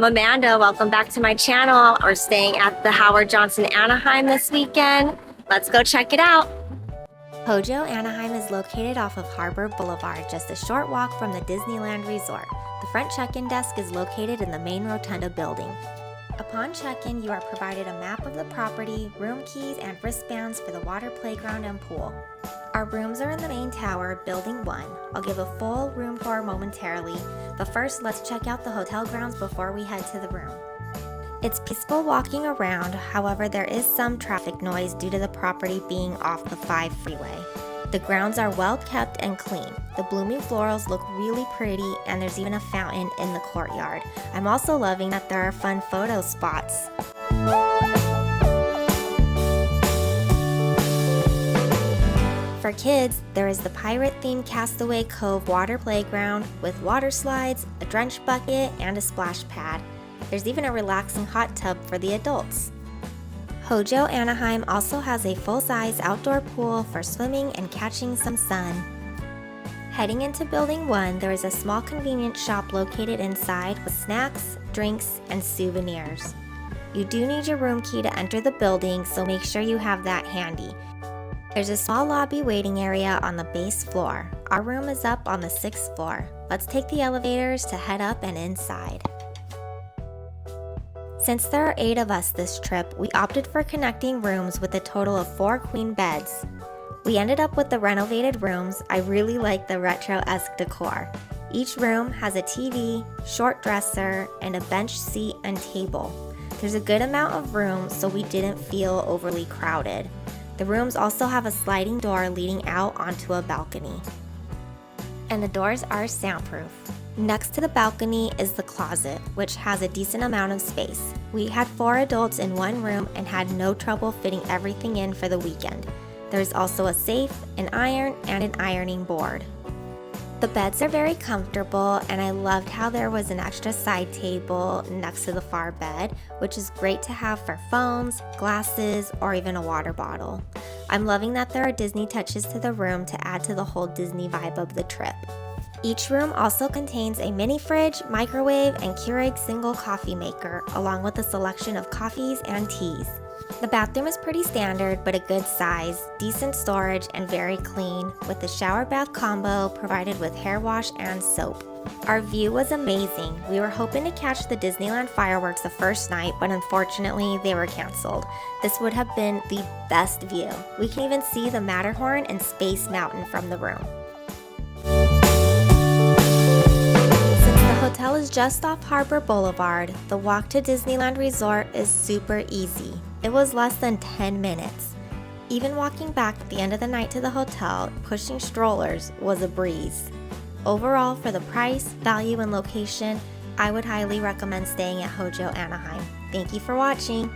I'm Amanda. Welcome back to my channel. We're staying at the Howard Johnson Anaheim this weekend. Let's go check it out. Hojo Anaheim is located off of Harbor Boulevard, just a short walk from the Disneyland Resort. The front check-in desk is located in the main rotunda building. Upon check-in, you are provided a map of the property, room keys, and wristbands for the water playground and pool. Our rooms are in the main tower, Building 1. I'll give a full room tour momentarily, but first let's check out the hotel grounds before we head to the room. It's peaceful walking around, however there is some traffic noise due to the property being off the 5 freeway. The grounds are well kept and clean. The blooming florals look really pretty, and there's even a fountain in the courtyard. I'm also loving that there are fun photo spots. For kids, there is the pirate-themed Castaway Cove water playground with water slides, a drench bucket, and a splash pad. There's even a relaxing hot tub for the adults. Hojo Anaheim also has a full-size outdoor pool for swimming and catching some sun. Heading into Building 1, there is a small convenience shop located inside with snacks, drinks, and souvenirs. You do need your room key to enter the building, so make sure you have that handy. There's a small lobby waiting area on the base floor. Our room is up on the 6th floor. Let's take the elevators to head up and inside. Since there are 8 of us this trip, we opted for connecting rooms with a total of 4 queen beds. We ended up with the renovated rooms. I really like the retro-esque decor. Each room has a TV, short dresser, and a bench, seat, and table. There's a good amount of room, so we didn't feel overly crowded. The rooms also have a sliding door leading out onto a balcony. And the doors are soundproof. Next to the balcony is the closet, which has a decent amount of space. We had 4 adults in one room and had no trouble fitting everything in for the weekend. There's also a safe, an iron, and an ironing board. The beds are very comfortable, and I loved how there was an extra side table next to the far bed, which is great to have for phones, glasses, or even a water bottle. I'm loving that there are Disney touches to the room to add to the whole Disney vibe of the trip. Each room also contains a mini fridge, microwave, and Keurig single coffee maker, along with a selection of coffees and teas. The bathroom is pretty standard, but a good size, decent storage, and very clean, with a shower bath combo provided with hair wash and soap. Our view was amazing. We were hoping to catch the Disneyland fireworks the first night, but unfortunately they were canceled. This would have been the best view. We can even see the Matterhorn and Space Mountain from the room. The hotel is just off Harbor Boulevard. The walk to Disneyland Resort is super easy. It was less than 10 minutes. Even walking back at the end of the night to the hotel, pushing strollers, was a breeze. Overall, for the price, value, and location, I would highly recommend staying at Hojo Anaheim. Thank you for watching.